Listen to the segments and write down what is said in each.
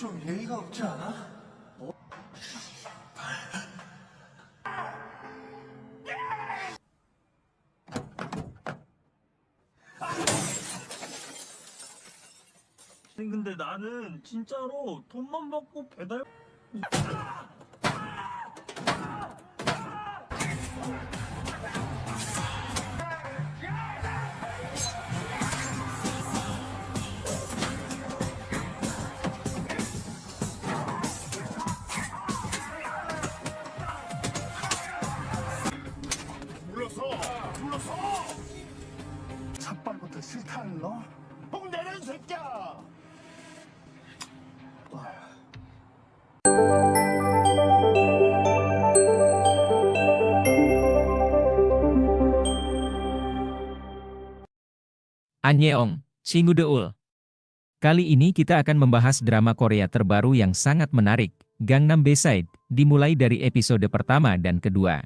좀 예의가 없지 않아? 아니 근데 나는 진짜로 돈만 받고 배달 불렀어! 첫발부터 싫다는 너? 복 내는 새끼야! Annyeong, Singudeul. Kali ini kita akan membahas drama Korea terbaru yang sangat menarik, Gangnam Style, dimulai dari episode pertama dan kedua.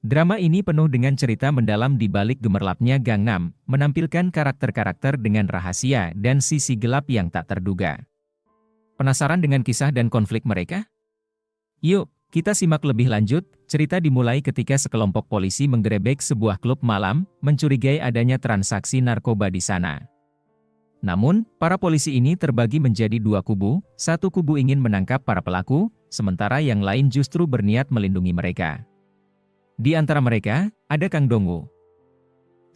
Drama ini penuh dengan cerita mendalam di balik gemerlapnya Gangnam, menampilkan karakter-karakter dengan rahasia dan sisi gelap yang tak terduga. Penasaran dengan kisah dan konflik mereka? Yuk, kita simak lebih lanjut. Cerita dimulai ketika sekelompok polisi menggerebek sebuah klub malam, mencurigai adanya transaksi narkoba di sana. Namun, para polisi ini terbagi menjadi dua kubu, satu kubu ingin menangkap para pelaku, sementara yang lain justru berniat melindungi mereka. Di antara mereka, ada Kang Dong-woo,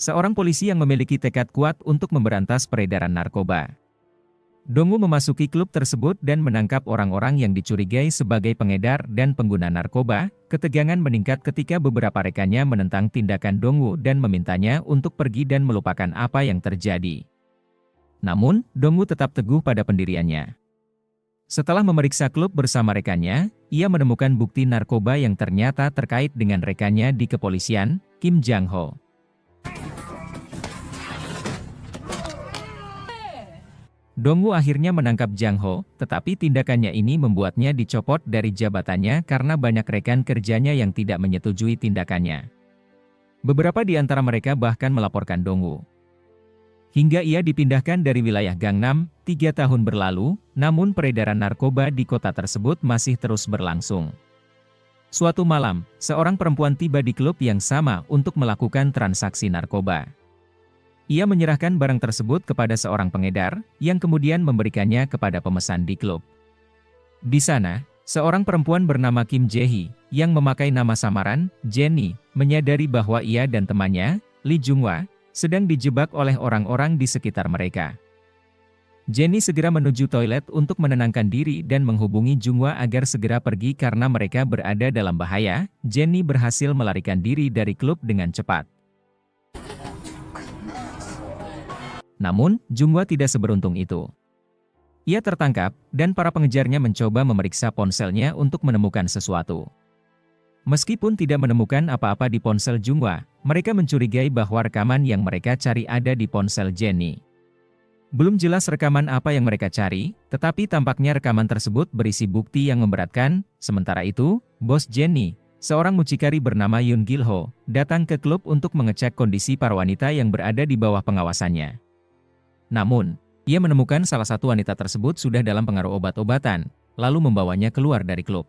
seorang polisi yang memiliki tekad kuat untuk memberantas peredaran narkoba. Dong-woo memasuki klub tersebut dan menangkap orang-orang yang dicurigai sebagai pengedar dan pengguna narkoba. Ketegangan meningkat ketika beberapa rekannya menentang tindakan Dong-woo dan memintanya untuk pergi dan melupakan apa yang terjadi. Namun, Dong-woo tetap teguh pada pendiriannya. Setelah memeriksa klub bersama rekannya, ia menemukan bukti narkoba yang ternyata terkait dengan rekannya di kepolisian, Kim Jang-ho. Dong-woo akhirnya menangkap Jang-ho, tetapi tindakannya ini membuatnya dicopot dari jabatannya karena banyak rekan kerjanya yang tidak menyetujui tindakannya. Beberapa di antara mereka bahkan melaporkan Dong-woo. Hingga ia dipindahkan dari wilayah Gangnam, 3 tahun berlalu, namun peredaran narkoba di kota tersebut masih terus berlangsung. Suatu malam, seorang perempuan tiba di klub yang sama untuk melakukan transaksi narkoba. Ia menyerahkan barang tersebut kepada seorang pengedar, yang kemudian memberikannya kepada pemesan di klub. Di sana, seorang perempuan bernama Kim Jae-hee, yang memakai nama samaran, Jenny, menyadari bahwa ia dan temannya, Lee Jung-hwa, sedang dijebak oleh orang-orang di sekitar mereka. Jenny segera menuju toilet untuk menenangkan diri dan menghubungi Jung-hwa agar segera pergi karena mereka berada dalam bahaya. Jenny berhasil melarikan diri dari klub dengan cepat. Namun, Jung-hwa tidak seberuntung itu. Ia tertangkap, dan para pengejarnya mencoba memeriksa ponselnya untuk menemukan sesuatu. Meskipun tidak menemukan apa-apa di ponsel Jung-hwa, mereka mencurigai bahwa rekaman yang mereka cari ada di ponsel Jenny. Belum jelas rekaman apa yang mereka cari, tetapi tampaknya rekaman tersebut berisi bukti yang memberatkan. Sementara itu, bos Jenny, seorang mucikari bernama Yoon Gil-ho, datang ke klub untuk mengecek kondisi para wanita yang berada di bawah pengawasannya. Namun, ia menemukan salah satu wanita tersebut sudah dalam pengaruh obat-obatan, lalu membawanya keluar dari klub.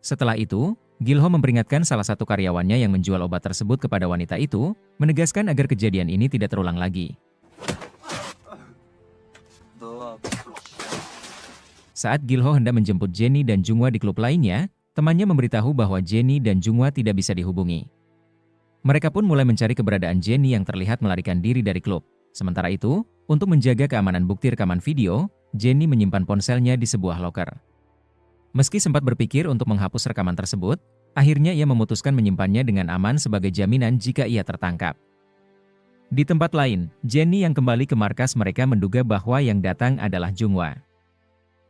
Setelah itu, Gil-ho memperingatkan salah satu karyawannya yang menjual obat tersebut kepada wanita itu, menegaskan agar kejadian ini tidak terulang lagi. Saat Gil-ho hendak menjemput Jenny dan Jung-hwa di klub lainnya, temannya memberitahu bahwa Jenny dan Jung-hwa tidak bisa dihubungi. Mereka pun mulai mencari keberadaan Jenny yang terlihat melarikan diri dari klub. Sementara itu, untuk menjaga keamanan bukti rekaman video, Jenny menyimpan ponselnya di sebuah loker. Meski sempat berpikir untuk menghapus rekaman tersebut, akhirnya ia memutuskan menyimpannya dengan aman sebagai jaminan jika ia tertangkap. Di tempat lain, Jenny yang kembali ke markas mereka menduga bahwa yang datang adalah Jung-hwa.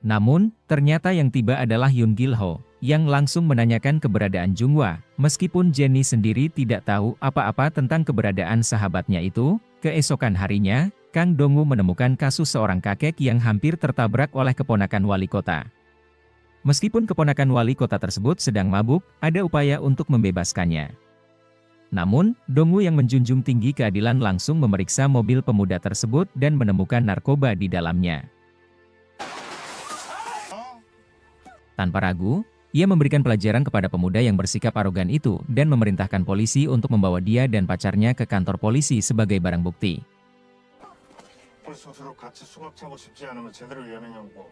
Namun, ternyata yang tiba adalah Yoon Gil-ho, yang langsung menanyakan keberadaan Jung-hwa. Meskipun Jenny sendiri tidak tahu apa-apa tentang keberadaan sahabatnya itu, keesokan harinya, Kang Dong-woo menemukan kasus seorang kakek yang hampir tertabrak oleh keponakan wali kota. Meskipun keponakan wali kota tersebut sedang mabuk, ada upaya untuk membebaskannya. Namun, Dong-woo yang menjunjung tinggi keadilan langsung memeriksa mobil pemuda tersebut dan menemukan narkoba di dalamnya. Tanpa ragu, ia memberikan pelajaran kepada pemuda yang bersikap arogan itu dan memerintahkan polisi untuk membawa dia dan pacarnya ke kantor polisi sebagai barang bukti. 우리 스스로 같이 수갑차고 싶지 않으면 제대로 위험했냐고.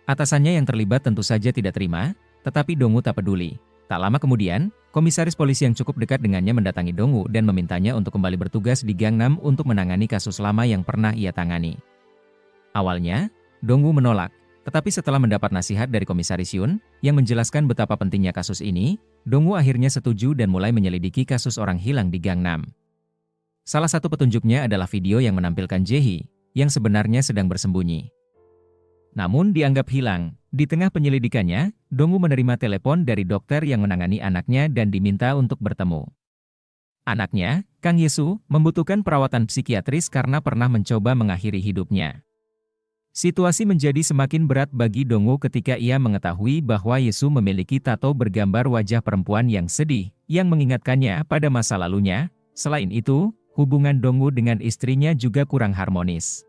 Atasannya yang terlibat tentu saja tidak terima, tetapi Dongwoo tak peduli. Tak lama kemudian, komisaris polisi yang cukup dekat dengannya mendatangi Dongwoo dan memintanya untuk kembali bertugas di Gangnam untuk menangani kasus lama yang pernah ia tangani. Awalnya, Dongwoo menolak, tetapi setelah mendapat nasihat dari komisaris Yoon, yang menjelaskan betapa pentingnya kasus ini, Dongwoo akhirnya setuju dan mulai menyelidiki kasus orang hilang di Gangnam. Salah satu petunjuknya adalah video yang menampilkan Jae-hee, yang sebenarnya sedang bersembunyi. Namun dianggap hilang. Di tengah penyelidikannya, Dongwoo menerima telepon dari dokter yang menangani anaknya dan diminta untuk bertemu. Anaknya, Kang Ye-soo, membutuhkan perawatan psikiatris karena pernah mencoba mengakhiri hidupnya. Situasi menjadi semakin berat bagi Dongwoo ketika ia mengetahui bahwa Ye-soo memiliki tato bergambar wajah perempuan yang sedih, yang mengingatkannya pada masa lalunya. Selain itu, hubungan Dongwoo dengan istrinya juga kurang harmonis.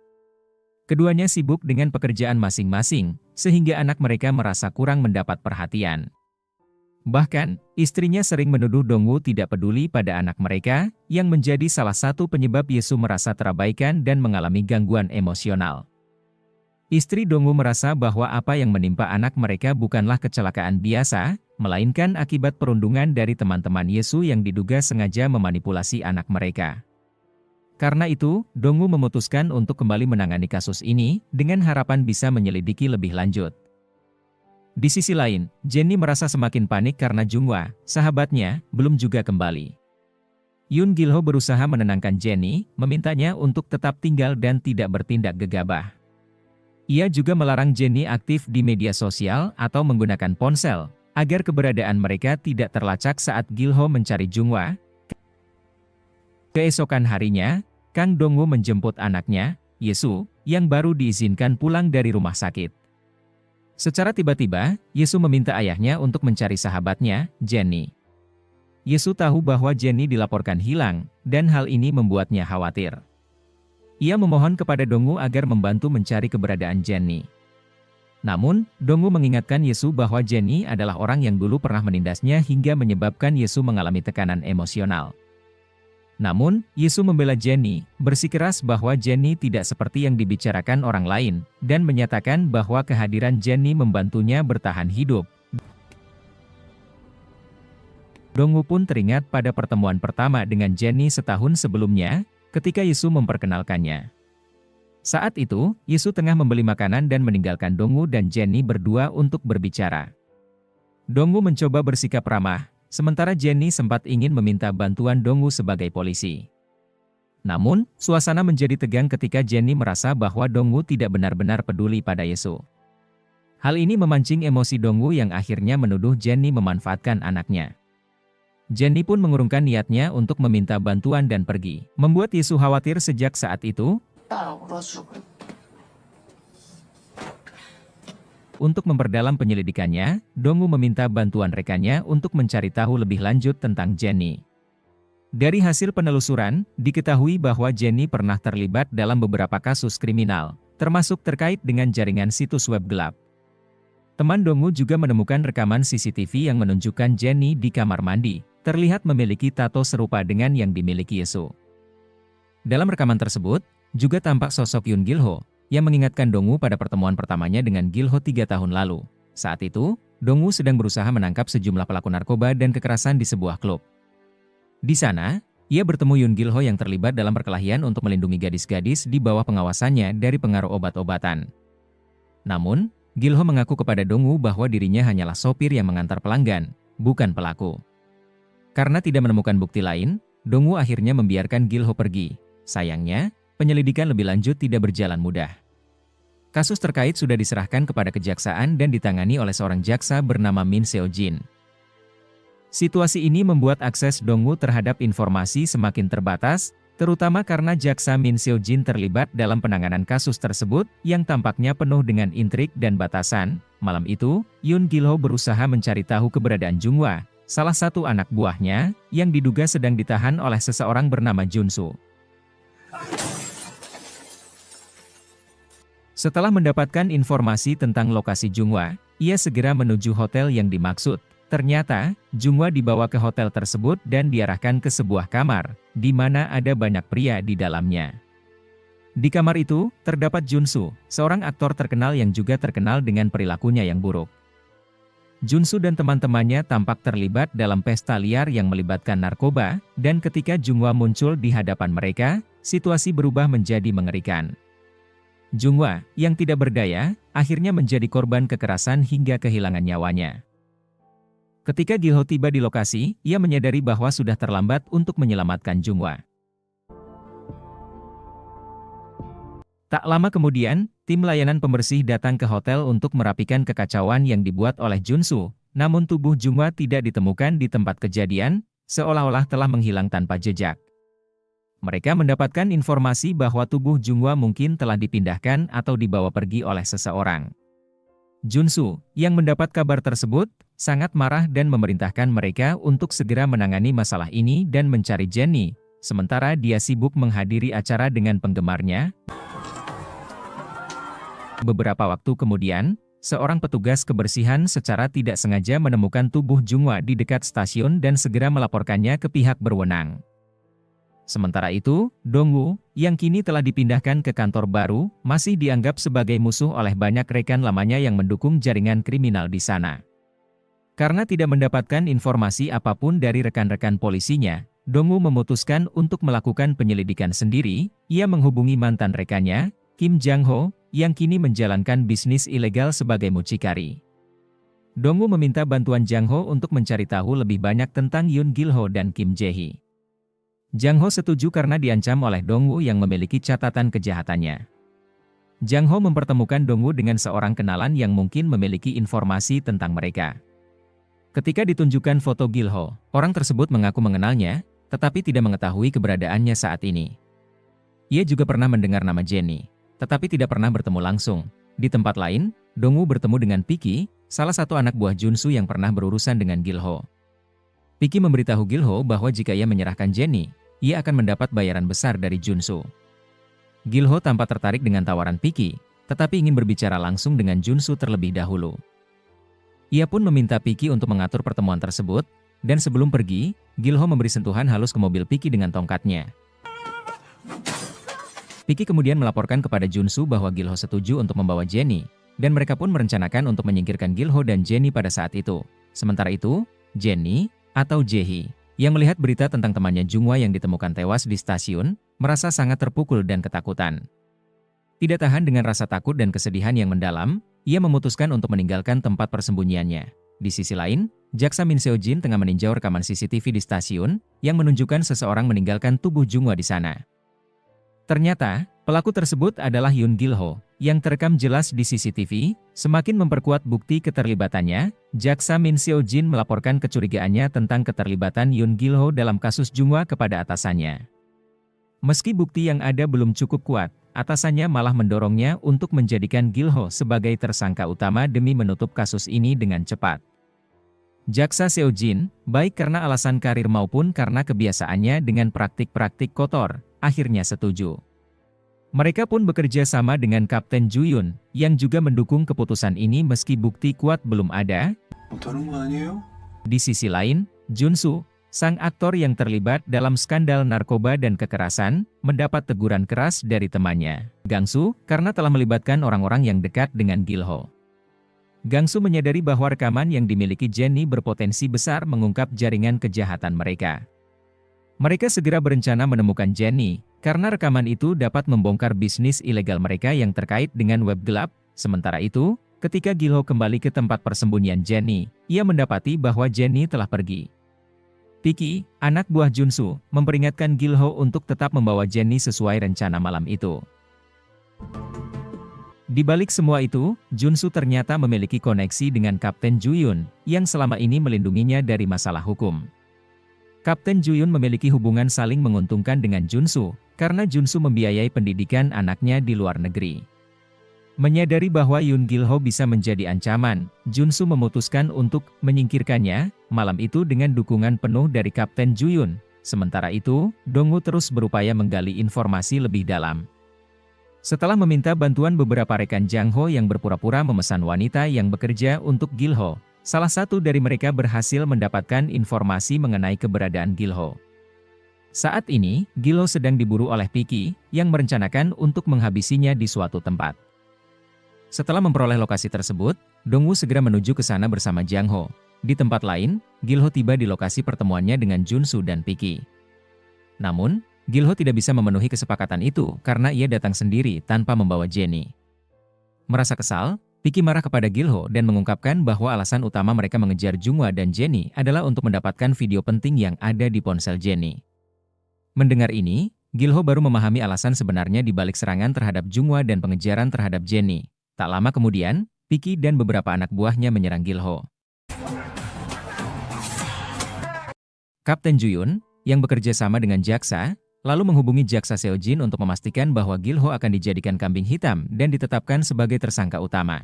Keduanya sibuk dengan pekerjaan masing-masing, sehingga anak mereka merasa kurang mendapat perhatian. Bahkan, istrinya sering menuduh Dongwoo tidak peduli pada anak mereka, yang menjadi salah satu penyebab Ye-soo merasa terabaikan dan mengalami gangguan emosional. Istri Dongwoo merasa bahwa apa yang menimpa anak mereka bukanlah kecelakaan biasa, melainkan akibat perundungan dari teman-teman Ye-soo yang diduga sengaja memanipulasi anak mereka. Karena itu, Dongwoo memutuskan untuk kembali menangani kasus ini, dengan harapan bisa menyelidiki lebih lanjut. Di sisi lain, Jennie merasa semakin panik karena Junghwa, sahabatnya, belum juga kembali. Yoon Gil-ho berusaha menenangkan Jennie, memintanya untuk tetap tinggal dan tidak bertindak gegabah. Ia juga melarang Jennie aktif di media sosial atau menggunakan ponsel, agar keberadaan mereka tidak terlacak saat Gil-ho mencari Junghwa. Keesokan harinya, Kang Dongwoo menjemput anaknya, Ye-soo, yang baru diizinkan pulang dari rumah sakit. Secara tiba-tiba, Ye-soo meminta ayahnya untuk mencari sahabatnya, Jennie. Ye-soo tahu bahwa Jennie dilaporkan hilang, dan hal ini membuatnya khawatir. Ia memohon kepada Dongwoo agar membantu mencari keberadaan Jennie. Namun, Dongwoo mengingatkan Ye-soo bahwa Jennie adalah orang yang dulu pernah menindasnya hingga menyebabkan Ye-soo mengalami tekanan emosional. Namun, Ye-soo membela Jennie, bersikeras bahwa Jennie tidak seperti yang dibicarakan orang lain, dan menyatakan bahwa kehadiran Jennie membantunya bertahan hidup. Dongwoo pun teringat pada pertemuan pertama dengan Jennie setahun sebelumnya, ketika Ye-soo memperkenalkannya. Saat itu, Ye-soo tengah membeli makanan dan meninggalkan Dongwoo dan Jennie berdua untuk berbicara. Dongwoo mencoba bersikap ramah, sementara Jennie sempat ingin meminta bantuan Dongwoo sebagai polisi. Namun, suasana menjadi tegang ketika Jennie merasa bahwa Dongwoo tidak benar-benar peduli pada Ye-soo. Hal ini memancing emosi Dongwoo yang akhirnya menuduh Jennie memanfaatkan anaknya. Jennie pun mengurungkan niatnya untuk meminta bantuan dan pergi, membuat Ye-soo khawatir sejak saat itu. Untuk memperdalam penyelidikannya, Dongwoo meminta bantuan rekannya untuk mencari tahu lebih lanjut tentang Jennie. Dari hasil penelusuran, diketahui bahwa Jennie pernah terlibat dalam beberapa kasus kriminal, termasuk terkait dengan jaringan situs web gelap. Teman Dongwoo juga menemukan rekaman CCTV yang menunjukkan Jennie di kamar mandi, terlihat memiliki tato serupa dengan yang dimiliki Ye-soo. Dalam rekaman tersebut, juga tampak sosok Yoon Gil-ho, yang mengingatkan Dongwoo pada pertemuan pertamanya dengan Gil-ho 3 tahun lalu. Saat itu, Dongwoo sedang berusaha menangkap sejumlah pelaku narkoba dan kekerasan di sebuah klub. Di sana, ia bertemu Yoon Gil-ho yang terlibat dalam perkelahian untuk melindungi gadis-gadis di bawah pengawasannya dari pengaruh obat-obatan. Namun, Gil-ho mengaku kepada Dongwoo bahwa dirinya hanyalah sopir yang mengantar pelanggan, bukan pelaku. Karena tidak menemukan bukti lain, Dongwoo akhirnya membiarkan Gil-ho pergi. Sayangnya, penyelidikan lebih lanjut tidak berjalan mudah. Kasus terkait sudah diserahkan kepada kejaksaan dan ditangani oleh seorang jaksa bernama Min Seo-jin. Situasi ini membuat akses Dongwoo terhadap informasi semakin terbatas, terutama karena jaksa Min Seo-jin terlibat dalam penanganan kasus tersebut yang tampaknya penuh dengan intrik dan batasan. Malam itu, Yoon Gil-ho berusaha mencari tahu keberadaan Junghwa, salah satu anak buahnya, yang diduga sedang ditahan oleh seseorang bernama Jun-soo. Setelah mendapatkan informasi tentang lokasi Junghwa, ia segera menuju hotel yang dimaksud. Ternyata, Junghwa dibawa ke hotel tersebut dan diarahkan ke sebuah kamar, di mana ada banyak pria di dalamnya. Di kamar itu, terdapat Junsu, seorang aktor terkenal yang juga terkenal dengan perilakunya yang buruk. Junsu dan teman-temannya tampak terlibat dalam pesta liar yang melibatkan narkoba, dan ketika Junghwa muncul di hadapan mereka, situasi berubah menjadi mengerikan. Junghwa, yang tidak berdaya, akhirnya menjadi korban kekerasan hingga kehilangan nyawanya. Ketika Gilho tiba di lokasi, ia menyadari bahwa sudah terlambat untuk menyelamatkan Junghwa. Tak lama kemudian, tim layanan pembersih datang ke hotel untuk merapikan kekacauan yang dibuat oleh Junsu, namun tubuh Junghwa tidak ditemukan di tempat kejadian, seolah-olah telah menghilang tanpa jejak. Mereka mendapatkan informasi bahwa tubuh Junghwa mungkin telah dipindahkan atau dibawa pergi oleh seseorang. Junsu, yang mendapat kabar tersebut, sangat marah dan memerintahkan mereka untuk segera menangani masalah ini dan mencari Jenny, sementara dia sibuk menghadiri acara dengan penggemarnya. Beberapa waktu kemudian, seorang petugas kebersihan secara tidak sengaja menemukan tubuh Junghwa di dekat stasiun dan segera melaporkannya ke pihak berwenang. Sementara itu, Dongwoo, yang kini telah dipindahkan ke kantor baru, masih dianggap sebagai musuh oleh banyak rekan lamanya yang mendukung jaringan kriminal di sana. Karena tidak mendapatkan informasi apapun dari rekan-rekan polisinya, Dongwoo memutuskan untuk melakukan penyelidikan sendiri. Ia menghubungi mantan rekannya, Kim Jang-ho, yang kini menjalankan bisnis ilegal sebagai mucikari. Dongwoo meminta bantuan Jang-ho untuk mencari tahu lebih banyak tentang Yoon Gil-ho dan Kim Jae-hee. Jang-ho setuju karena diancam oleh Dongwoo yang memiliki catatan kejahatannya. Jang-ho mempertemukan Dongwoo dengan seorang kenalan yang mungkin memiliki informasi tentang mereka. Ketika ditunjukkan foto Gil-ho, orang tersebut mengaku mengenalnya, tetapi tidak mengetahui keberadaannya saat ini. Ia juga pernah mendengar nama Jenny, tetapi tidak pernah bertemu langsung. Di tempat lain, Dongwoo bertemu dengan Piki, salah satu anak buah Junsu yang pernah berurusan dengan Gil-ho. Piki memberitahu Gil-ho bahwa jika ia menyerahkan Jenny, ia akan mendapat bayaran besar dari Junsu. Gil-ho tampak tertarik dengan tawaran Piki, tetapi ingin berbicara langsung dengan Junsu terlebih dahulu. Ia pun meminta Piki untuk mengatur pertemuan tersebut, dan sebelum pergi, Gil-ho memberi sentuhan halus ke mobil Piki dengan tongkatnya. Piki kemudian melaporkan kepada Junsu bahwa Gil-ho setuju untuk membawa Jenny, dan mereka pun merencanakan untuk menyingkirkan Gil-ho dan Jenny pada saat itu. Sementara itu, Jenny, atau Jae-hee, yang melihat berita tentang temannya Junghwa yang ditemukan tewas di stasiun, merasa sangat terpukul dan ketakutan. Tidak tahan dengan rasa takut dan kesedihan yang mendalam, ia memutuskan untuk meninggalkan tempat persembunyiannya. Di sisi lain, Jaksa Min Seo-jin tengah meninjau rekaman CCTV di stasiun, yang menunjukkan seseorang meninggalkan tubuh Junghwa di sana. Ternyata, pelaku tersebut adalah Yoon Gil-ho, yang terekam jelas di CCTV. Semakin memperkuat bukti keterlibatannya, Jaksa Min Seo-jin melaporkan kecurigaannya tentang keterlibatan Yoon Gil-ho dalam kasus Junghwa kepada atasannya. Meski bukti yang ada belum cukup kuat, atasannya malah mendorongnya untuk menjadikan Gil-ho sebagai tersangka utama demi menutup kasus ini dengan cepat. Jaksa Seo-jin, baik karena alasan karir maupun karena kebiasaannya dengan praktik-praktik kotor, akhirnya setuju. Mereka pun bekerja sama dengan Kapten Ju-yoon, yang juga mendukung keputusan ini meski bukti kuat belum ada. Di sisi lain, Junsu, sang aktor yang terlibat dalam skandal narkoba dan kekerasan, mendapat teguran keras dari temannya, Gangsu, karena telah melibatkan orang-orang yang dekat dengan Gil-ho. Gangsu menyadari bahwa rekaman yang dimiliki Jenny berpotensi besar mengungkap jaringan kejahatan mereka. Mereka segera berencana menemukan Jenny, karena rekaman itu dapat membongkar bisnis ilegal mereka yang terkait dengan web gelap. Sementara itu, ketika Gil-ho kembali ke tempat persembunyian Jenny, ia mendapati bahwa Jenny telah pergi. Piki, anak buah Junsu, memperingatkan Gil-ho untuk tetap membawa Jenny sesuai rencana malam itu. Di balik semua itu, Junsu ternyata memiliki koneksi dengan Kapten Ju-yoon, yang selama ini melindunginya dari masalah hukum. Kapten Ju-yoon memiliki hubungan saling menguntungkan dengan Junsu, karena Junsu membiayai pendidikan anaknya di luar negeri. Menyadari bahwa Yoon Gil-ho bisa menjadi ancaman, Junsu memutuskan untuk menyingkirkannya, malam itu dengan dukungan penuh dari Kapten Ju-yoon. Sementara itu, Dongwoo terus berupaya menggali informasi lebih dalam. Setelah meminta bantuan beberapa rekan Jang Ho yang berpura-pura memesan wanita yang bekerja untuk Gil Ho, salah satu dari mereka berhasil mendapatkan informasi mengenai keberadaan Gil Ho. Saat ini, Gil Ho sedang diburu oleh Piki, yang merencanakan untuk menghabisinya di suatu tempat. Setelah memperoleh lokasi tersebut, Dongwoo segera menuju ke sana bersama Jang Ho. Di tempat lain, Gil Ho tiba di lokasi pertemuannya dengan Junsu dan Piki. Namun, Gil Ho tidak bisa memenuhi kesepakatan itu karena ia datang sendiri tanpa membawa Jenny. Merasa kesal, Piki marah kepada Gil Ho dan mengungkapkan bahwa alasan utama mereka mengejar Junghwa dan Jenny adalah untuk mendapatkan video penting yang ada di ponsel Jenny. Mendengar ini, Gil Ho baru memahami alasan sebenarnya di balik serangan terhadap Junghwa dan pengejaran terhadap Jenny. Tak lama kemudian, Piki dan beberapa anak buahnya menyerang Gil Ho. Kapten Juyun, yang bekerja sama dengan jaksa, lalu menghubungi jaksa Seojin untuk memastikan bahwa Gil Ho akan dijadikan kambing hitam dan ditetapkan sebagai tersangka utama.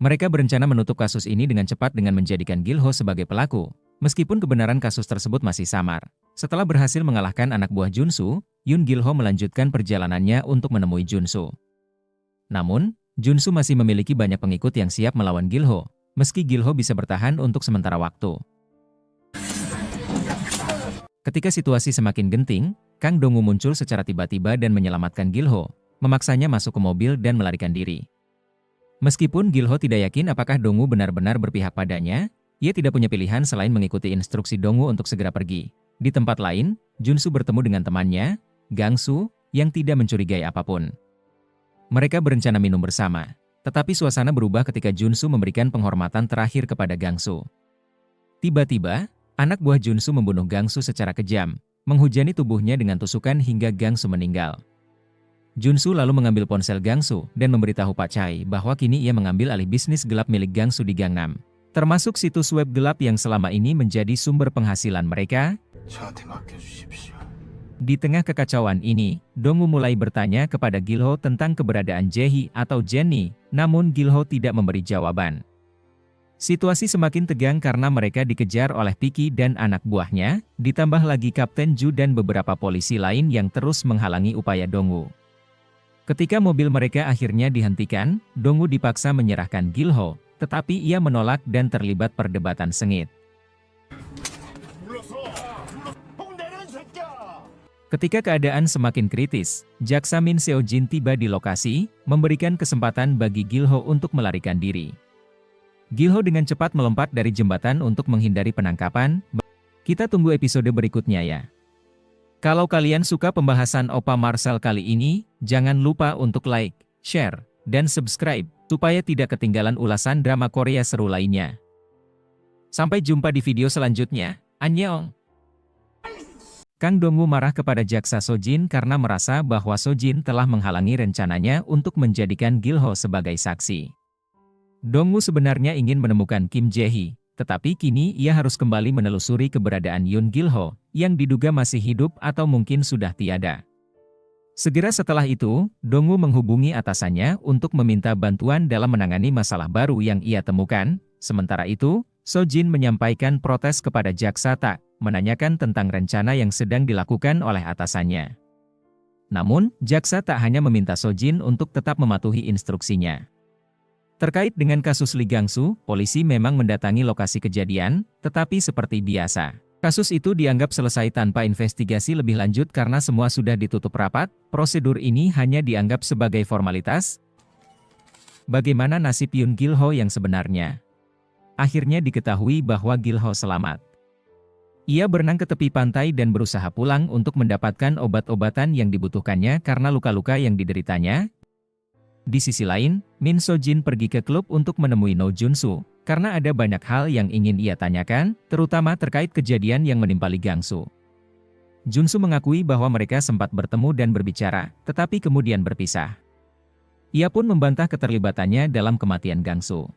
Mereka berencana menutup kasus ini dengan cepat dengan menjadikan Gil Ho sebagai pelaku, meskipun kebenaran kasus tersebut masih samar. Setelah berhasil mengalahkan anak buah Junsu, Yoon Gil Ho melanjutkan perjalanannya untuk menemui Junsu. Namun, Junsu masih memiliki banyak pengikut yang siap melawan Gil Ho, meski Gil Ho bisa bertahan untuk sementara waktu. Ketika situasi semakin genting, Kang Dongwoo muncul secara tiba-tiba dan menyelamatkan Gil Ho, memaksanya masuk ke mobil dan melarikan diri. Meskipun Gil Ho tidak yakin apakah Dongwoo benar-benar berpihak padanya, ia tidak punya pilihan selain mengikuti instruksi Dongwoo untuk segera pergi. Di tempat lain, Junsu bertemu dengan temannya, Gangsu, yang tidak mencurigai apapun. Mereka berencana minum bersama, tetapi suasana berubah ketika Junsu memberikan penghormatan terakhir kepada Gangsu. Tiba-tiba, anak buah Junsu membunuh Gangsu secara kejam, menghujani tubuhnya dengan tusukan hingga Gangsu meninggal. Junsu lalu mengambil ponsel Gangsu dan memberitahu Pak Chai bahwa kini ia mengambil alih bisnis gelap milik Gangsu di Gangnam, termasuk situs web gelap yang selama ini menjadi sumber penghasilan mereka. Di tengah kekacauan ini, Dongwoo mulai bertanya kepada Gil Ho tentang keberadaan Jae-hee atau Jenny, namun Gil Ho tidak memberi jawaban. Situasi semakin tegang karena mereka dikejar oleh Piki dan anak buahnya, ditambah lagi Kapten Ju dan beberapa polisi lain yang terus menghalangi upaya Dongwoo. Ketika mobil mereka akhirnya dihentikan, Dongwoo dipaksa menyerahkan Gil Ho, tetapi ia menolak dan terlibat perdebatan sengit. Ketika keadaan semakin kritis, jaksa Min Seojin tiba di lokasi, memberikan kesempatan bagi Gil Ho untuk melarikan diri. Gil Ho dengan cepat melompat dari jembatan untuk menghindari penangkapan. Kita tunggu episode berikutnya ya. Kalau kalian suka pembahasan Oppa Marcel kali ini, jangan lupa untuk like, share, dan subscribe, supaya tidak ketinggalan ulasan drama Korea seru lainnya. Sampai jumpa di video selanjutnya. Annyeong! Kang Dongwoo marah kepada jaksa Sojin karena merasa bahwa Sojin telah menghalangi rencananya untuk menjadikan Gil Ho sebagai saksi. Dongwoo sebenarnya ingin menemukan Kim Jae-hee, tetapi kini ia harus kembali menelusuri keberadaan Yoon Gil Ho, yang diduga masih hidup atau mungkin sudah tiada. Segera setelah itu, Dongwoo menghubungi atasannya untuk meminta bantuan dalam menangani masalah baru yang ia temukan. Sementara itu, Sojin menyampaikan protes kepada jaksa Tak, menanyakan tentang rencana yang sedang dilakukan oleh atasannya. Namun, jaksa Tak hanya meminta Sojin untuk tetap mematuhi instruksinya. Terkait dengan kasus Lee Gangsu, polisi memang mendatangi lokasi kejadian, tetapi seperti biasa, kasus itu dianggap selesai tanpa investigasi lebih lanjut karena semua sudah ditutup rapat. Prosedur ini hanya dianggap sebagai formalitas. Bagaimana nasib Yoon Gil Ho yang sebenarnya? Akhirnya diketahui bahwa Gil Ho selamat. Ia berenang ke tepi pantai dan berusaha pulang untuk mendapatkan obat-obatan yang dibutuhkannya karena luka-luka yang dideritanya. Di sisi lain, Min Sojin pergi ke klub untuk menemui No Junsu, karena ada banyak hal yang ingin ia tanyakan, terutama terkait kejadian yang menimpa Lee Gangsu. Junsu mengakui bahwa mereka sempat bertemu dan berbicara, tetapi kemudian berpisah. Ia pun membantah keterlibatannya dalam kematian Gangsu.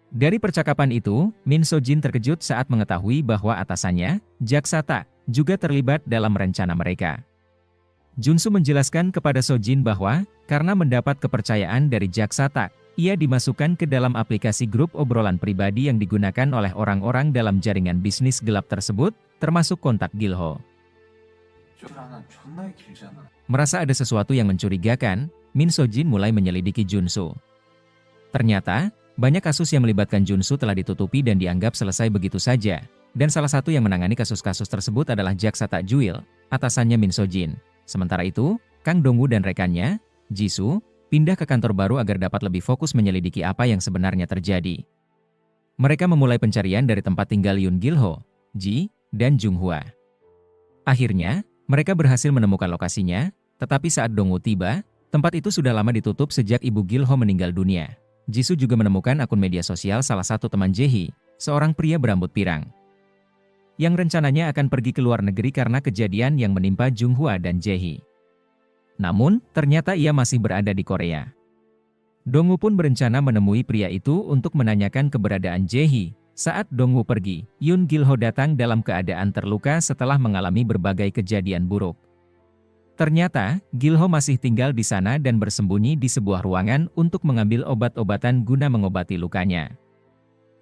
Dari percakapan itu, Min Sojin terkejut saat mengetahui bahwa atasannya, jaksa Tak, juga terlibat dalam rencana mereka. Junsu menjelaskan kepada Sojin bahwa, karena mendapat kepercayaan dari jaksa Tak, ia dimasukkan ke dalam aplikasi grup obrolan pribadi yang digunakan oleh orang-orang dalam jaringan bisnis gelap tersebut, termasuk kontak Gil Ho. Merasa ada sesuatu yang mencurigakan, Min So-jin mulai menyelidiki Junsu. Ternyata, banyak kasus yang melibatkan Junsu telah ditutupi dan dianggap selesai begitu saja. Dan salah satu yang menangani kasus-kasus tersebut adalah jaksa Tak Juil, atasannya Min So-jin. Sementara itu, Kang Dong-woo dan rekannya, Jisoo, pindah ke kantor baru agar dapat lebih fokus menyelidiki apa yang sebenarnya terjadi. Mereka memulai pencarian dari tempat tinggal Yoon Gil-ho, Ji, dan Jung-hwa. Akhirnya, mereka berhasil menemukan lokasinya, tetapi saat Dong-woo tiba, tempat itu sudah lama ditutup sejak ibu Gil-ho meninggal dunia. Jisoo juga menemukan akun media sosial salah satu teman Jae-hee, seorang pria berambut pirang, yang rencananya akan pergi ke luar negeri karena kejadian yang menimpa Jung-hwa dan Jae-hee. Namun, ternyata ia masih berada di Korea. Dong-woo pun berencana menemui pria itu untuk menanyakan keberadaan Jae-hee. Saat Dong-woo pergi, Yoon Gil-ho datang dalam keadaan terluka setelah mengalami berbagai kejadian buruk. Ternyata, Gil-ho masih tinggal di sana dan bersembunyi di sebuah ruangan untuk mengambil obat-obatan guna mengobati lukanya.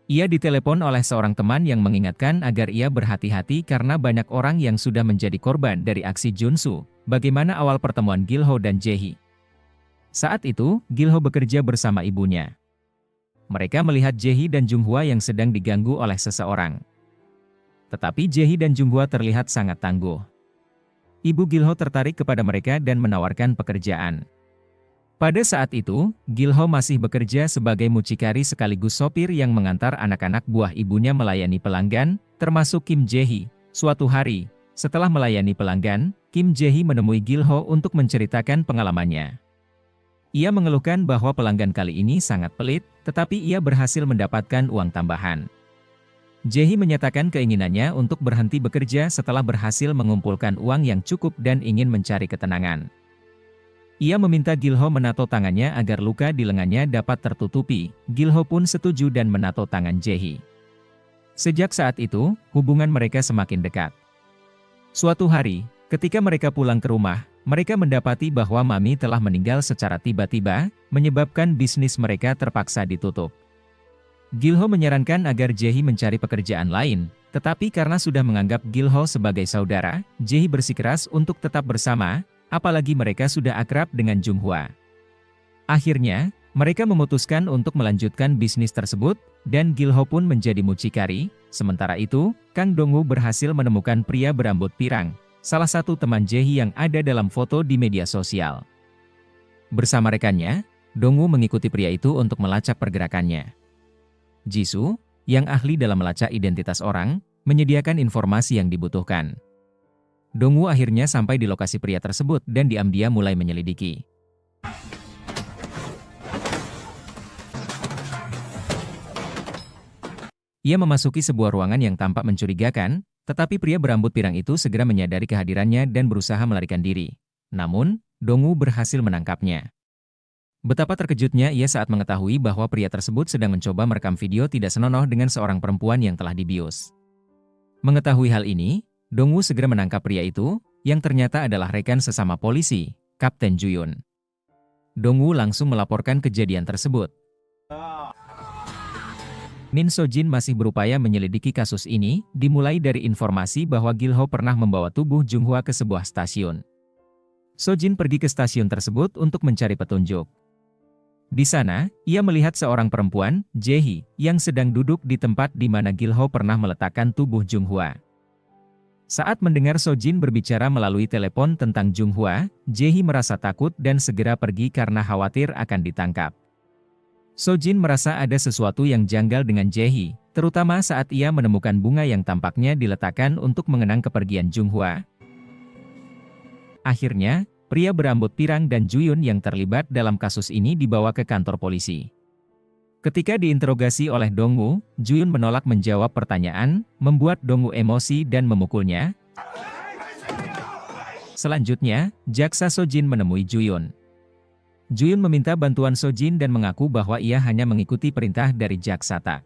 Ia ditelepon oleh seorang teman yang mengingatkan agar ia berhati-hati karena banyak orang yang sudah menjadi korban dari aksi Junsu. Bagaimana awal pertemuan Gil-ho dan Jae-hee? Saat itu, Gil-ho bekerja bersama ibunya. Mereka melihat Jae-hee dan Jung-hwa yang sedang diganggu oleh seseorang. Tetapi Jae-hee dan Jung-hwa terlihat sangat tangguh. Ibu Gil-ho tertarik kepada mereka dan menawarkan pekerjaan. Pada saat itu, Gil-ho masih bekerja sebagai mucikari sekaligus sopir yang mengantar anak-anak buah ibunya melayani pelanggan, termasuk Kim Jae-hee. Suatu hari, setelah melayani pelanggan, Kim Jae-hee menemui Gil-ho untuk menceritakan pengalamannya. Ia mengeluhkan bahwa pelanggan kali ini sangat pelit, tetapi ia berhasil mendapatkan uang tambahan. Jae-hee menyatakan keinginannya untuk berhenti bekerja setelah berhasil mengumpulkan uang yang cukup dan ingin mencari ketenangan. Ia meminta Gil-ho menato tangannya agar luka di lengannya dapat tertutupi. Gil-ho pun setuju dan menato tangan Jae-hee. Sejak saat itu, hubungan mereka semakin dekat. Suatu hari, ketika mereka pulang ke rumah, mereka mendapati bahwa Mami telah meninggal secara tiba-tiba, menyebabkan bisnis mereka terpaksa ditutup. Gil-ho menyarankan agar Jae-hee mencari pekerjaan lain, tetapi karena sudah menganggap Gil-ho sebagai saudara, Jae-hee bersikeras untuk tetap bersama, apalagi mereka sudah akrab dengan Jung-hwa. Akhirnya, mereka memutuskan untuk melanjutkan bisnis tersebut, dan Gil-ho pun menjadi mucikari. Sementara itu, Kang Dong-woo berhasil menemukan pria berambut pirang, salah satu teman Jae-hee yang ada dalam foto di media sosial. Bersama rekannya, Dong-woo mengikuti pria itu untuk melacak pergerakannya. Jisoo, yang ahli dalam melacak identitas orang, menyediakan informasi yang dibutuhkan. Dong-woo akhirnya sampai di lokasi pria tersebut dan diam-diam mulai menyelidiki. Ia memasuki sebuah ruangan yang tampak mencurigakan, tetapi pria berambut pirang itu segera menyadari kehadirannya dan berusaha melarikan diri. Namun, Dong-woo berhasil menangkapnya. Betapa terkejutnya ia saat mengetahui bahwa pria tersebut sedang mencoba merekam video tidak senonoh dengan seorang perempuan yang telah dibius. Mengetahui hal ini, Dong-woo segera menangkap pria itu, yang ternyata adalah rekan sesama polisi, Kapten Ju-yoon. Dong-woo langsung melaporkan kejadian tersebut. Min So-jin masih berupaya menyelidiki kasus ini, dimulai dari informasi bahwa Gil-ho pernah membawa tubuh Jung-hwa ke sebuah stasiun. So-jin pergi ke stasiun tersebut untuk mencari petunjuk. Di sana, ia melihat seorang perempuan, Jae-hee, yang sedang duduk di tempat di mana Gil-ho pernah meletakkan tubuh Jung-hwa. Saat mendengar So-jin berbicara melalui telepon tentang Jung-hwa, Jae-hee merasa takut dan segera pergi karena khawatir akan ditangkap. So-jin merasa ada sesuatu yang janggal dengan Jae-hee, terutama saat ia menemukan bunga yang tampaknya diletakkan untuk mengenang kepergian Jung-hwa. Akhirnya, pria berambut pirang dan Ju-yoon yang terlibat dalam kasus ini dibawa ke kantor polisi. Ketika diinterogasi oleh Dong-woo, Ju-yoon menolak menjawab pertanyaan, membuat Dong-woo emosi dan memukulnya. Selanjutnya, jaksa So-jin menemui Ju-yoon. Ju-yoon meminta bantuan So-jin dan mengaku bahwa ia hanya mengikuti perintah dari jaksa Tak.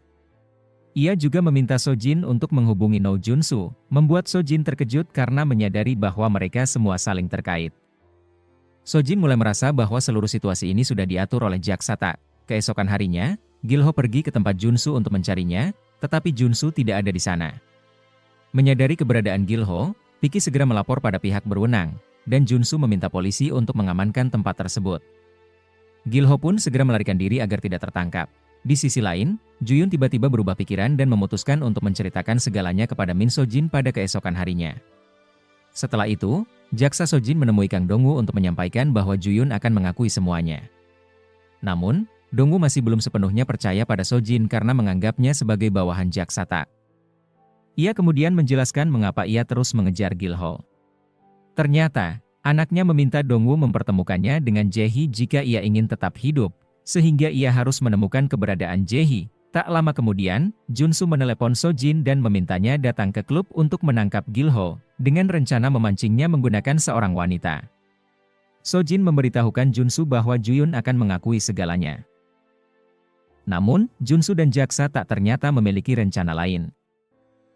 Ia juga meminta So-jin untuk menghubungi No Jun-soo, membuat So-jin terkejut karena menyadari bahwa mereka semua saling terkait. So-jin mulai merasa bahwa seluruh situasi ini sudah diatur oleh jaksa Tak. Keesokan harinya, Gil-ho pergi ke tempat Jun-soo untuk mencarinya, tetapi Jun-soo tidak ada di sana. Menyadari keberadaan Gil-ho, Piki segera melapor pada pihak berwenang, dan Junsu meminta polisi untuk mengamankan tempat tersebut. Gilho pun segera melarikan diri agar tidak tertangkap. Di sisi lain, Juyun tiba-tiba berubah pikiran dan memutuskan untuk menceritakan segalanya kepada Min Sojin pada keesokan harinya. Setelah itu, Jaksa Sojin menemui Kang Dongwoo untuk menyampaikan bahwa Juyun akan mengakui semuanya. Namun, Dongwoo masih belum sepenuhnya percaya pada Sojin karena menganggapnya sebagai bawahan Jaksa Tak. Ia kemudian menjelaskan mengapa ia terus mengejar Gilho. Ternyata, anaknya meminta Dongwoo mempertemukannya dengan Jae-hee jika ia ingin tetap hidup, sehingga ia harus menemukan keberadaan Jae-hee. Tak lama kemudian, Junsu menelepon Sojin dan memintanya datang ke klub untuk menangkap Gilho, dengan rencana memancingnya menggunakan seorang wanita. Sojin memberitahukan Junsu bahwa Juyun akan mengakui segalanya. Namun, Junsu dan Jaksa Tak ternyata memiliki rencana lain.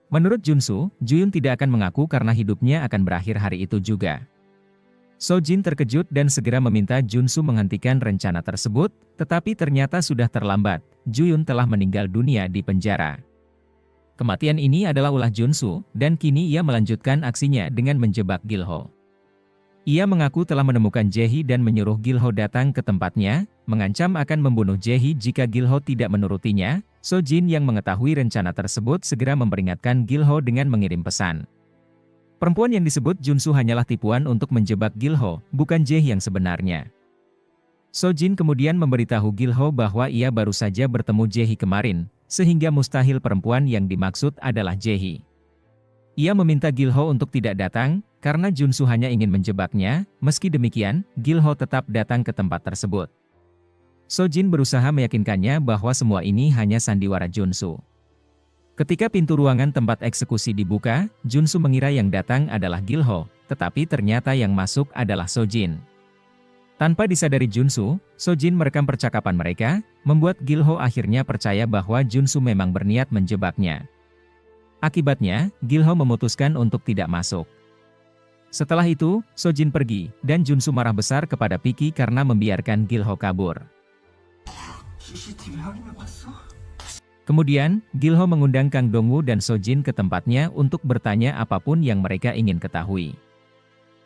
Menurut Junsu, Juyun tidak akan mengaku karena hidupnya akan berakhir hari itu juga. Sojin terkejut dan segera meminta Junsu menghentikan rencana tersebut, tetapi ternyata sudah terlambat. Juyun telah meninggal dunia di penjara. Kematian ini adalah ulah Junsu, dan kini ia melanjutkan aksinya dengan menjebak Gilho. Ia mengaku telah menemukan Jae-hee dan menyuruh Gilho datang ke tempatnya, mengancam akan membunuh Jae-hee jika Gilho tidak menurutinya. Sojin yang mengetahui rencana tersebut segera memperingatkan Gilho dengan mengirim pesan. Perempuan yang disebut Junsu hanyalah tipuan untuk menjebak Gilho, bukan Jae-hee yang sebenarnya. Sojin kemudian memberitahu Gilho bahwa ia baru saja bertemu Jae-hee kemarin, sehingga mustahil perempuan yang dimaksud adalah Jae-hee. Ia meminta Gilho untuk tidak datang, karena Junsu hanya ingin menjebaknya. Meski demikian, Gilho tetap datang ke tempat tersebut. Sojin berusaha meyakinkannya bahwa semua ini hanya sandiwara Junsu. Ketika pintu ruangan tempat eksekusi dibuka, Junsu mengira yang datang adalah Gilho, tetapi ternyata yang masuk adalah Sojin. Tanpa disadari Junsu, Sojin merekam percakapan mereka, membuat Gilho akhirnya percaya bahwa Junsu memang berniat menjebaknya. Akibatnya, Gilho memutuskan untuk tidak masuk. Setelah itu, Sojin pergi, dan Junsu marah besar kepada Piki karena membiarkan Gilho kabur. Kemudian, Gilho mengundang Kang Dongwoo dan Sojin ke tempatnya untuk bertanya apapun yang mereka ingin ketahui.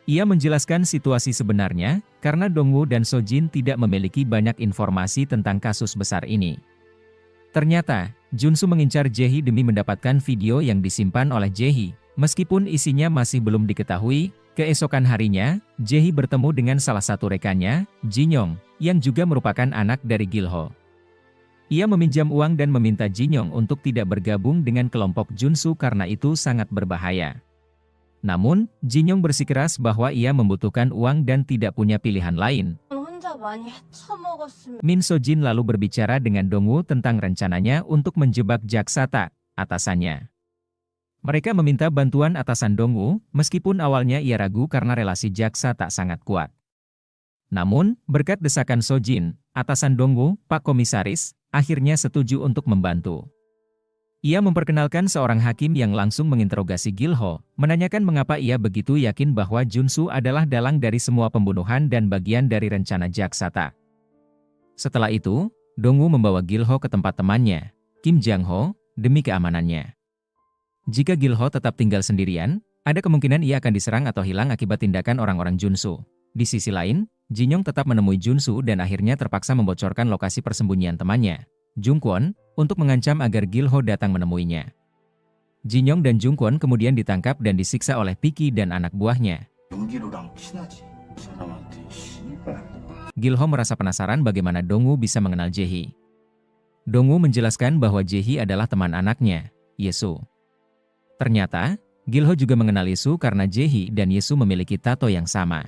Ia menjelaskan situasi sebenarnya, karena Dongwoo dan Sojin tidak memiliki banyak informasi tentang kasus besar ini. Ternyata, Junsu mengincar Jae-hee demi mendapatkan video yang disimpan oleh Jae-hee. Meskipun isinya masih belum diketahui, keesokan harinya, Jae-hee bertemu dengan salah satu rekannya, Jinyong, yang juga merupakan anak dari Gilho. Ia meminjam uang dan meminta Jinyong untuk tidak bergabung dengan kelompok Junsu karena itu sangat berbahaya. Namun, Jinyong bersikeras bahwa ia membutuhkan uang dan tidak punya pilihan lain. Min Sojin lalu berbicara dengan Dongwoo tentang rencananya untuk menjebak Jaksa Tak, atasannya. Mereka meminta bantuan atasan Dongwoo, meskipun awalnya ia ragu karena relasi Jaksa Tak sangat kuat. Namun, berkat desakan Sojin, atasan Dongwoo, Pak Komisaris, akhirnya setuju untuk membantu. Ia memperkenalkan seorang hakim yang langsung menginterogasi Gilho, menanyakan mengapa ia begitu yakin bahwa Junsu adalah dalang dari semua pembunuhan dan bagian dari rencana Jaksa Tak. Setelah itu, Dongwoo membawa Gilho ke tempat temannya, Kim Jang-ho, demi keamanannya. Jika Gilho tetap tinggal sendirian, ada kemungkinan ia akan diserang atau hilang akibat tindakan orang-orang Junsu. Di sisi lain, Jinyong tetap menemui Junsu dan akhirnya terpaksa membocorkan lokasi persembunyian temannya, Jungkwon, untuk mengancam agar Gilho datang menemuinya. Jinyong dan Jungkwon kemudian ditangkap dan disiksa oleh Piki dan anak buahnya. Gilho merasa penasaran bagaimana Dongwoo bisa mengenal Jae-hee. Dongwoo menjelaskan bahwa Jae-hee adalah teman anaknya, Yesu. Ternyata, Gilho juga mengenal Yesu karena Jae-hee dan Yesu memiliki tato yang sama.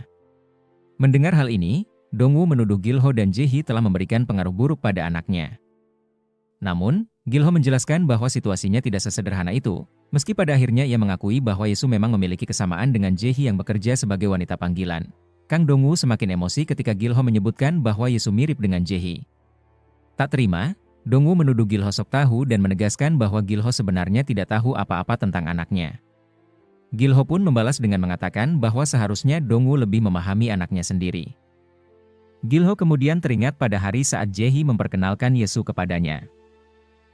Mendengar hal ini, Dongwoo menuduh Gilho dan Jae-hee telah memberikan pengaruh buruk pada anaknya. Namun, Gilho menjelaskan bahwa situasinya tidak sesederhana itu, meski pada akhirnya ia mengakui bahwa Yesu memang memiliki kesamaan dengan Jae-hee yang bekerja sebagai wanita panggilan. Kang Dongwoo semakin emosi ketika Gilho menyebutkan bahwa Yesu mirip dengan Jae-hee. Tak terima, Dongwoo menuduh Gilho sok tahu dan menegaskan bahwa Gilho sebenarnya tidak tahu apa-apa tentang anaknya. Gilho pun membalas dengan mengatakan bahwa seharusnya Dongwoo lebih memahami anaknya sendiri. Gilho kemudian teringat pada hari saat Jae-hee memperkenalkan Yesu kepadanya.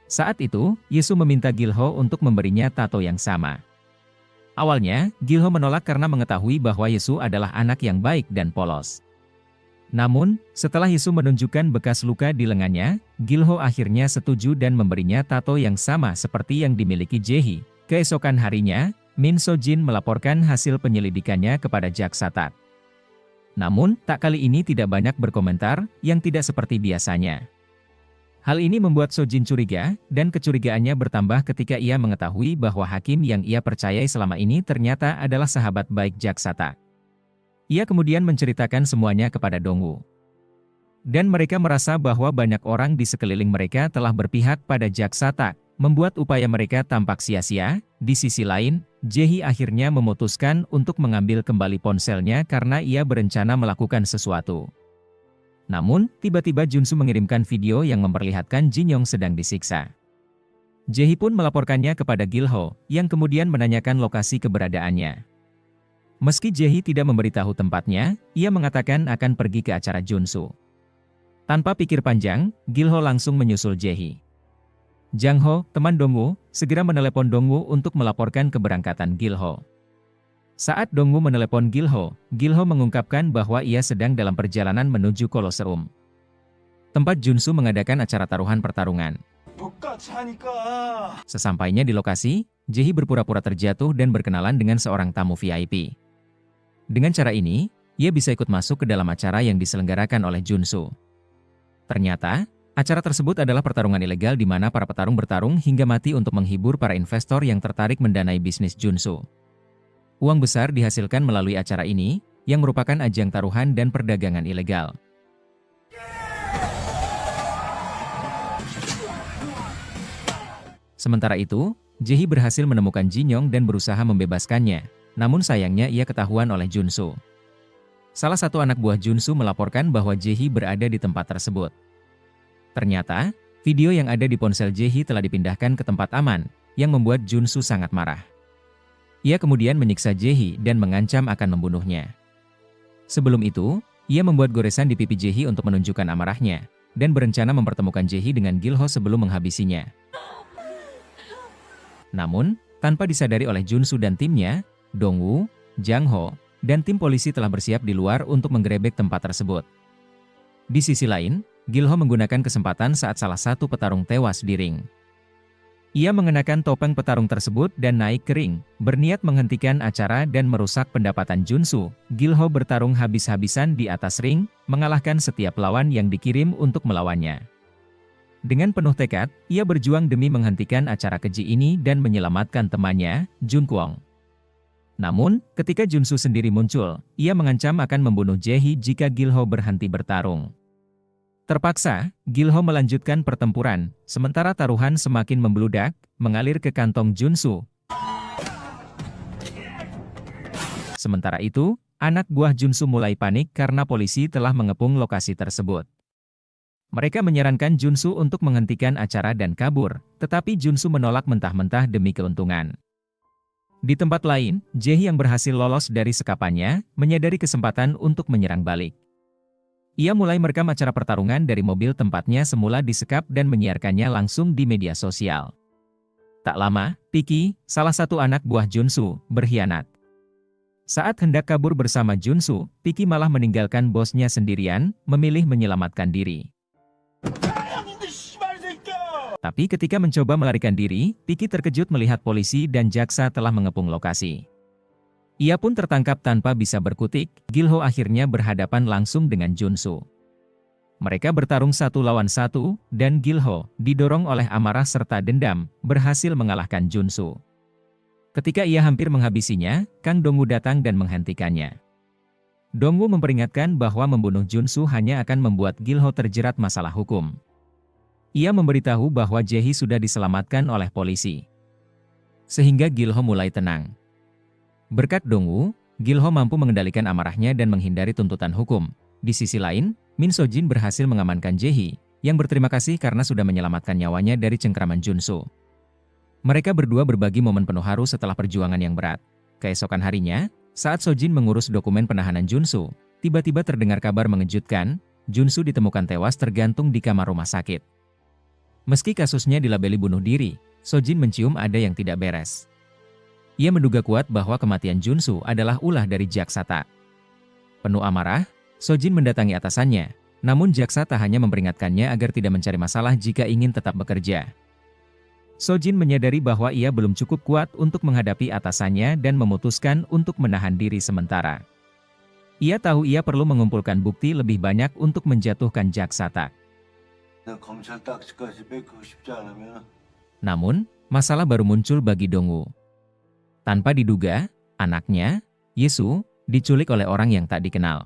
Saat itu, Yesu meminta Gilho untuk memberinya tato yang sama. Awalnya, Gilho menolak karena mengetahui bahwa Yesu adalah anak yang baik dan polos. Namun, setelah Yesu menunjukkan bekas luka di lengannya, Gilho akhirnya setuju dan memberinya tato yang sama seperti yang dimiliki Jae-hee. Keesokan harinya, Min So-jin melaporkan hasil penyelidikannya kepada jaksa Tak. Namun, Tak kali ini tidak banyak berkomentar, yang tidak seperti biasanya. Hal ini membuat So-jin curiga, dan kecurigaannya bertambah ketika ia mengetahui bahwa hakim yang ia percayai selama ini ternyata adalah sahabat baik jaksa Tak. Ia kemudian menceritakan semuanya kepada Dong-woo. Dan mereka merasa bahwa banyak orang di sekeliling mereka telah berpihak pada jaksa Tak, membuat upaya mereka tampak sia-sia. Di sisi lain, Jae-hee akhirnya memutuskan untuk mengambil kembali ponselnya karena ia berencana melakukan sesuatu. Namun, tiba-tiba Junsu mengirimkan video yang memperlihatkan Jin Yong sedang disiksa. Jae-hee pun melaporkannya kepada Gilho, yang kemudian menanyakan lokasi keberadaannya. Meski Jae-hee tidak memberitahu tempatnya, ia mengatakan akan pergi ke acara Junsu. Tanpa pikir panjang, Gilho langsung menyusul Jae-hee. Jang Ho, teman Dong-woo, segera menelepon Dong-woo untuk melaporkan keberangkatan Gilho. Saat Dong-woo menelepon Gilho, Gilho mengungkapkan bahwa ia sedang dalam perjalanan menuju Kolosseum, tempat Junsu mengadakan acara taruhan pertarungan. Sesampainya di lokasi, Jae-hee berpura-pura terjatuh dan berkenalan dengan seorang tamu VIP. Dengan cara ini, ia bisa ikut masuk ke dalam acara yang diselenggarakan oleh Junsu. Ternyata, acara tersebut adalah pertarungan ilegal di mana para petarung bertarung hingga mati untuk menghibur para investor yang tertarik mendanai bisnis Junsu. Uang besar dihasilkan melalui acara ini, yang merupakan ajang taruhan dan perdagangan ilegal. Sementara itu, Jae-hee berhasil menemukan Jin Yong dan berusaha membebaskannya, namun sayangnya ia ketahuan oleh Junsu. Salah satu anak buah Junsu melaporkan bahwa Jae-hee berada di tempat tersebut. Ternyata, video yang ada di ponsel Jae-hee telah dipindahkan ke tempat aman, yang membuat Junsu sangat marah. Ia kemudian menyiksa Jae-hee dan mengancam akan membunuhnya. Sebelum itu, ia membuat goresan di pipi Jae-hee untuk menunjukkan amarahnya, dan berencana mempertemukan Jae-hee dengan Gilho sebelum menghabisinya. Namun, tanpa disadari oleh Junsu dan timnya, Dong-woo, Jang Ho, dan tim polisi telah bersiap di luar untuk menggerebek tempat tersebut. Di sisi lain, Gilho menggunakan kesempatan saat salah satu petarung tewas di ring. Ia mengenakan topeng petarung tersebut dan naik ke ring, berniat menghentikan acara dan merusak pendapatan Junsu. Gilho bertarung habis-habisan di atas ring, mengalahkan setiap lawan yang dikirim untuk melawannya. Dengan penuh tekad, ia berjuang demi menghentikan acara keji ini dan menyelamatkan temannya, Jun Kwong. Namun, ketika Junsu sendiri muncul, ia mengancam akan membunuh Jae-hee jika Gilho berhenti bertarung. Terpaksa, Gilho melanjutkan pertempuran, sementara taruhan semakin membludak, mengalir ke kantong Junsu. Sementara itu, anak buah Junsu mulai panik karena polisi telah mengepung lokasi tersebut. Mereka menyarankan Junsu untuk menghentikan acara dan kabur, tetapi Junsu menolak mentah-mentah demi keuntungan. Di tempat lain, Jae-hee yang berhasil lolos dari sekapannya, menyadari kesempatan untuk menyerang balik. Ia mulai merekam acara pertarungan dari mobil tempatnya semula disekap dan menyiarkannya langsung di media sosial. Tak lama, Piki, salah satu anak buah Junsu, berkhianat. Saat hendak kabur bersama Junsu, Piki malah meninggalkan bosnya sendirian, memilih menyelamatkan diri. Tapi ketika mencoba melarikan diri, Piki terkejut melihat polisi dan jaksa telah mengepung lokasi. Ia pun tertangkap tanpa bisa berkutik. Gilho akhirnya berhadapan langsung dengan Junsu. Mereka bertarung 1 lawan 1, dan Gilho, didorong oleh amarah serta dendam, berhasil mengalahkan Junsu. Ketika ia hampir menghabisinya, Kang Dong-woo datang dan menghentikannya. Dong-woo memperingatkan bahwa membunuh Junsu hanya akan membuat Gilho terjerat masalah hukum. Ia memberitahu bahwa Jae-hee sudah diselamatkan oleh polisi. Sehingga Gilho mulai tenang. Berkat Dong-woo, Gilho mampu mengendalikan amarahnya dan menghindari tuntutan hukum. Di sisi lain, Min So-jin berhasil mengamankan Jae-hee, yang berterima kasih karena sudah menyelamatkan nyawanya dari cengkraman Junsu. Mereka berdua berbagi momen penuh haru setelah perjuangan yang berat. Keesokan harinya, saat So-jin mengurus dokumen penahanan Junsu, tiba-tiba terdengar kabar mengejutkan, Junsu ditemukan tewas tergantung di kamar rumah sakit. Meski kasusnya dilabeli bunuh diri, So-jin mencium ada yang tidak beres. Ia menduga kuat bahwa kematian Junsu adalah ulah dari Jaksata. Penuh amarah, Sojin mendatangi atasannya, namun Jaksata hanya memperingatkannya agar tidak mencari masalah jika ingin tetap bekerja. Sojin menyadari bahwa ia belum cukup kuat untuk menghadapi atasannya dan memutuskan untuk menahan diri sementara. Ia tahu ia perlu mengumpulkan bukti lebih banyak untuk menjatuhkan Jaksata. 검찰 딱지까지 뺏고 싶지 않으면 Namun, masalah baru muncul bagi Dongwoo. Tanpa diduga, anaknya, Yesu, diculik oleh orang yang tak dikenal.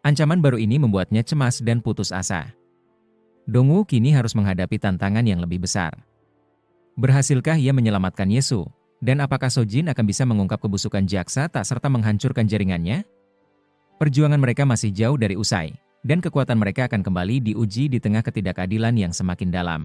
Ancaman baru ini membuatnya cemas dan putus asa. Dongwoo kini harus menghadapi tantangan yang lebih besar. Berhasilkah ia menyelamatkan Yesu? Dan apakah Sojin akan bisa mengungkap kebusukan Jaksata serta menghancurkan jaringannya? Perjuangan mereka masih jauh dari usai, dan kekuatan mereka akan kembali diuji di tengah ketidakadilan yang semakin dalam.